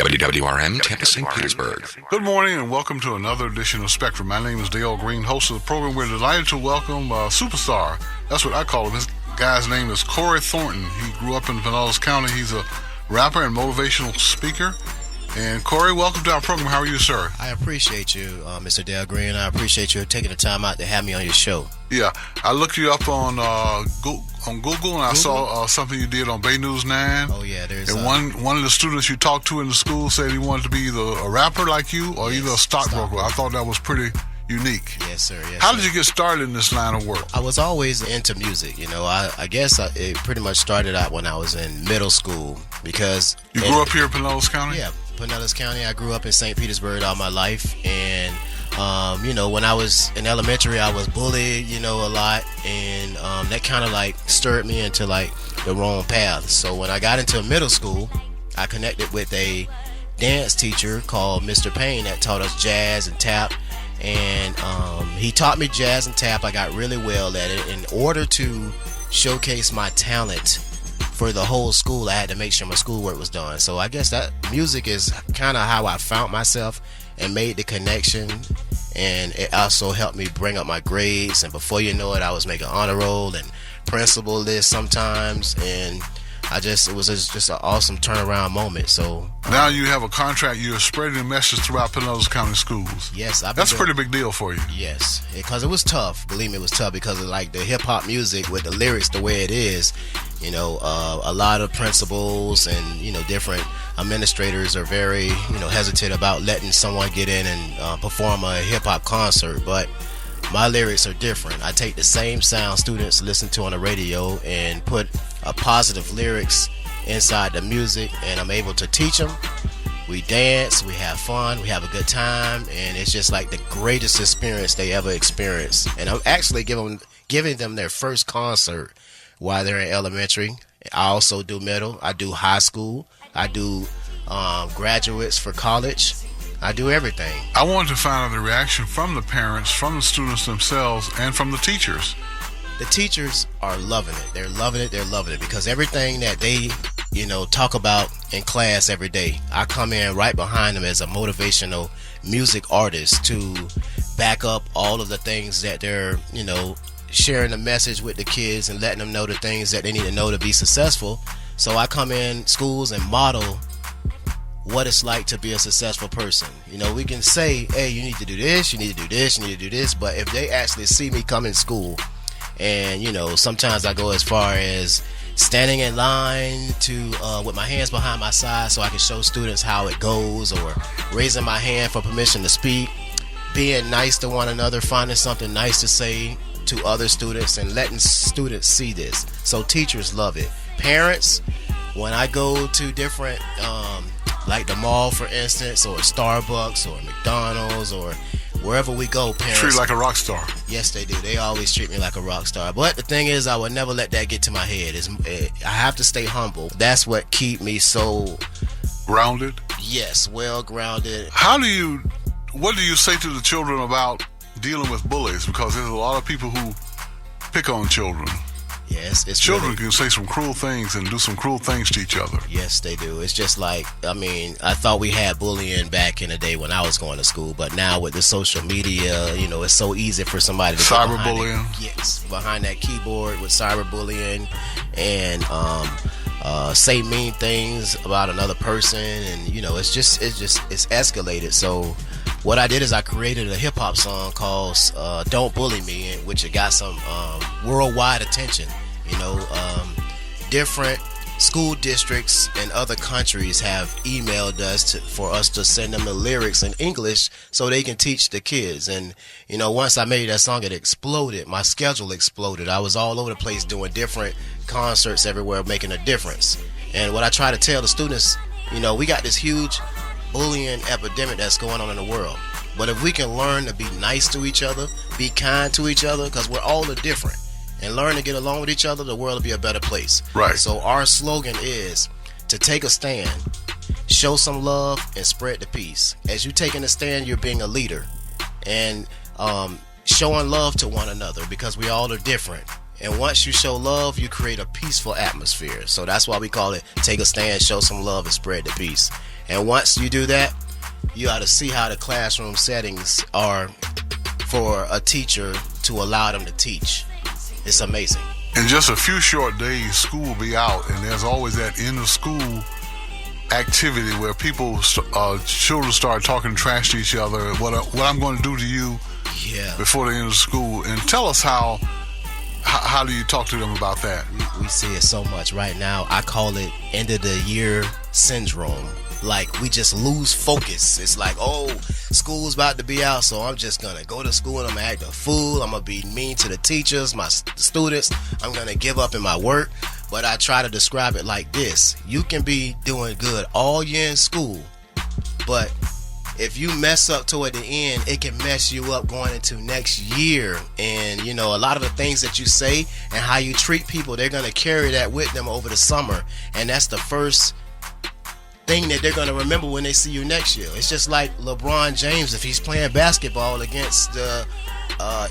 WWRM, Tampa, St. Petersburg. Good morning and welcome to another edition of Spectrum. My name is Dayle Greene, host of the program. We're delighted to welcome a superstar. That's what I call him. This guy's name is Corey Thornton. He grew up in Pinellas County. He's a rapper and motivational speaker. And Corey, welcome to our program. How are you, sir? I appreciate you, Mr. Dayle Greene. I appreciate you taking the time out to have me on your show. Yeah, I looked you up on Google, and I saw something you did on Bay News 9. Oh yeah, there's. And one of the students you talked to in the school said he wanted to be either a rapper like you or either a stockbroker. I thought that was pretty unique. Yes, sir. Yes, How did you get started in this line of work? I was always into music. You know, I guess it pretty much started out when I was in middle school because you grew up here in Pinellas County. Yeah, Pinellas County. I grew up in St. Petersburg all my life, and you know, when I was in elementary, I was bullied, you know, a lot, and that kind of like stirred me into like the wrong path. So when I got into middle school, I connected with a dance teacher called Mr. Payne that taught us jazz and tap, and he taught me jazz and tap. I got really well at it. In order to showcase my talent for the whole school, I had to make sure my schoolwork was done. So I guess that music is kind of how I found myself and made the connection, and it also helped me bring up my grades, and before you know it, I was making honor roll and principal list sometimes, and it was just an awesome turnaround moment. So now you have a contract. You're spreading the message throughout Pinellas County schools. Yes, that's a pretty big deal for you. Yes, because it was tough. Believe me, it was tough because of like the hip hop music with the lyrics the way it is. You know, a lot of principals and, you know, different administrators are very, you know, hesitant about letting someone get in and perform a hip hop concert. But my lyrics are different. I take the same sound students listen to on the radio and put a positive lyrics inside the music, and I'm able to teach them. We dance, we have fun, we have a good time, and it's just like the greatest experience they ever experienced. And I'm actually giving them their first concert while they're in elementary. I also do middle, I do high school, I do graduates for college. I do everything. I wanted to find out the reaction from the parents, from the students themselves, and from the teachers. The teachers are loving it. They're loving it. They're loving it because everything that they, you know, talk about in class every day, I come in right behind them as a motivational music artist to back up all of the things that they're, you know, sharing the message with the kids and letting them know the things that they need to know to be successful. So I come in schools and model what it's like to be a successful person. You know, we can say, hey, you need to do this, you need to do this, you need to do this, but if they actually see me come in school, and, you know, sometimes I go as far as standing in line to with my hands behind my side so I can show students how it goes, or raising my hand for permission to speak, being nice to one another, finding something nice to say to other students and letting students see this. So teachers love it. Parents, when I go to different like the mall, for instance, or Starbucks or McDonald's or wherever we go, parents treat you like a rock star. Yes, they do. They always treat me like a rock star. But the thing is, I would never let that get to my head. I have to stay humble. That's what keep me so grounded. Yes, well grounded. What do you say to the children about dealing with bullies? Because there's a lot of people who pick on children. Yes, it's children can say some cruel things and do some cruel things to each other. Yes, they do. It's just like, I mean, I thought we had bullying back in the day when I was going to school, but now with the social media, you know, it's so easy for somebody to cyberbullying. Yes, behind that keyboard with cyberbullying and say mean things about another person, and you know, it's escalated. So what I did is I created a hip hop song called "Don't Bully Me," which it got some worldwide attention. You know, different school districts in other countries have emailed us for us to send them the lyrics in English so they can teach the kids. And you know, once I made that song, it exploded. My schedule exploded. I was all over the place doing different concerts everywhere, making a difference. And what I try to tell the students, you know, we got this huge bullying epidemic that's going on in the world. But if we can learn to be nice to each other, be kind to each other, because we're all different, and learn to get along with each other, the world will be a better place. Right. So our slogan is to take a stand, show some love, and spread the peace. As you taking a stand, you're being a leader and showing love to one another, because we all are different. And once you show love, you create a peaceful atmosphere. So that's why we call it take a stand, show some love, and spread the peace. And once you do that, you ought to see how the classroom settings are for a teacher to allow them to teach. It's amazing. In just a few short days, school will be out, and there's always that end of school activity where people, children start talking trash to each other. What I'm going to do to you before the end of school. And tell us how do you talk to them about that? We see it so much right now. I call it end of the year syndrome. Like, we just lose focus. It's like, oh, school's about to be out, so I'm just going to go to school and I'm going to act a fool. I'm going to be mean to the teachers, the students. I'm going to give up in my work. But I try to describe it like this. You can be doing good all year in school, but if you mess up toward the end, it can mess you up going into next year. And, you know, a lot of the things that you say and how you treat people, they're going to carry that with them over the summer. And that's the first thing that they're going to remember when they see you next year. It's just like LeBron James, if he's playing basketball against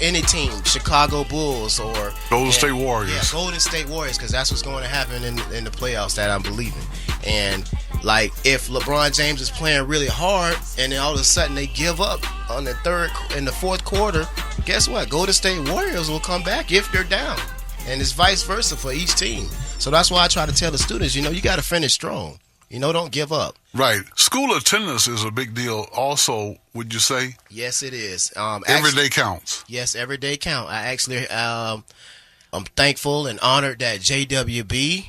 any team, Chicago Bulls or Golden State Warriors. Yeah, Golden State Warriors, because that's what's going to happen in the playoffs that I'm believing. And like, if LeBron James is playing really hard and then all of a sudden they give up on the fourth quarter, guess what? Golden State Warriors will come back if they're down. And it's vice versa for each team. So that's why I try to tell the students, you know, you got to finish strong. You know, don't give up. Right. School attendance is a big deal also, would you say? Yes, it is. Every day counts. Yes, every day count. I actually, I'm thankful and honored that JWB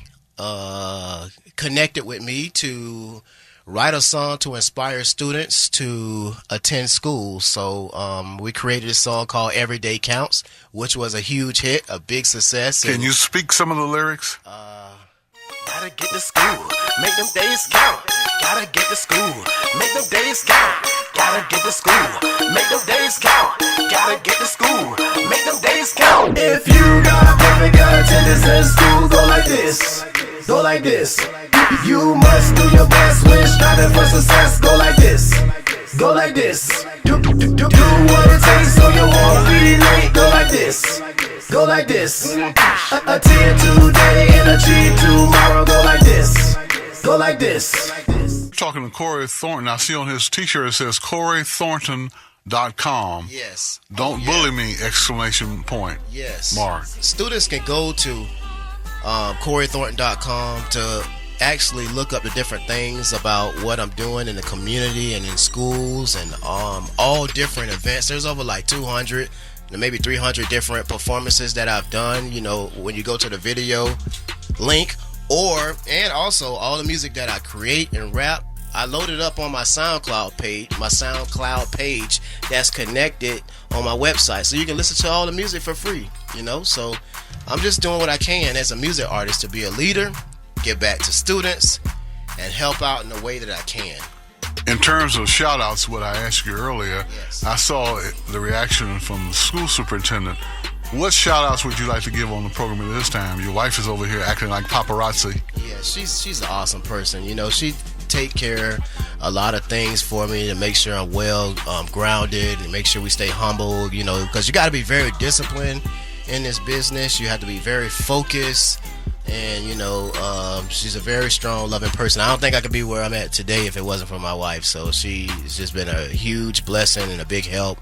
connected with me to write a song to inspire students to attend school. So we created a song called Every Day Counts, which was a huge hit, a big success. Can you speak some of the lyrics? Gotta get to school, make them days count. Gotta get to school, make them days count. Gotta get to school, make them days count. Gotta get to school, make them days count. If you got perfect attendance in school, go like this, go like this. You must do your best when striving for success. Go like this, go like this. Do what it takes so you won't be late. Go like this, go like this. Attend today and achieve tomorrow. Go like this, go like this. Talking to Corey Thornton, I see on his t-shirt it says CoreyThornton.com. Yes. Don't bully me! Exclamation point. Yes. Mark. Students can go to CoreyThornton.com to actually look up the different things about what I'm doing in the community and in schools and all different events. There's over like 200 to maybe 300 different performances that I've done, you know, when you go to the video link, and also all the music that I create and rap. I loaded up on my SoundCloud page that's connected on my website, so you can listen to all the music for free, you know. So I'm just doing what I can as a music artist to be a leader, give back to students, and help out in the way that I can. In terms of shout-outs, what I asked you earlier, Yes. I saw the reaction from the school superintendent. What shout-outs would you like to give on the program at this time? Your wife is over here acting like paparazzi. Yeah, she's an awesome person. You know, she take care a lot of things for me to make sure I'm well grounded and make sure we stay humble, you know, because you got to be very disciplined in this business. You have to be very focused. And, you know, she's a very strong, loving person. I don't think I could be where I'm at today if it wasn't for my wife. So she's just been a huge blessing and a big help.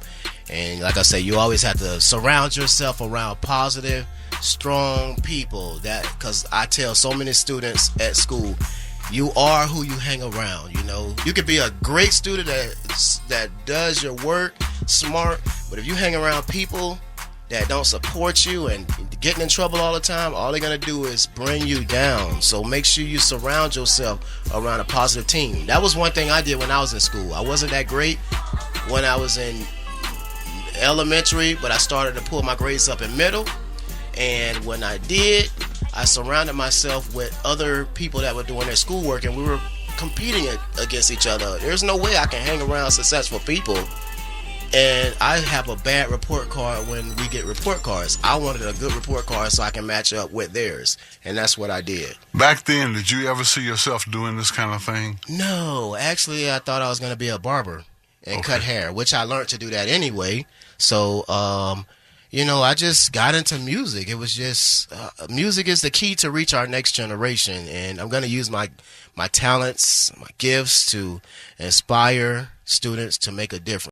And like I say, you always have to surround yourself around positive, strong people. Because I tell so many students at school, you are who you hang around. You know, you could be a great student that does your work smart, but if you hang around people that don't support you and getting in trouble all the time, all they're going to do is bring you down. So make sure you surround yourself around a positive team. That was one thing I did when I was in school. I wasn't that great when I was in elementary, but I started to pull my grades up in middle. And when I did, I surrounded myself with other people that were doing their schoolwork, and we were competing against each other. There's no way I can hang around successful people and I have a bad report card when we get report cards. I wanted a good report card so I can match up with theirs, and that's what I did. Back then, did you ever see yourself doing this kind of thing? No, actually, I thought I was going to be a barber and cut hair, which I learned to do that anyway. So, you know, I just got into music. It was just music is the key to reach our next generation, and I'm going to use my my talents, my gifts to inspire students to make a difference.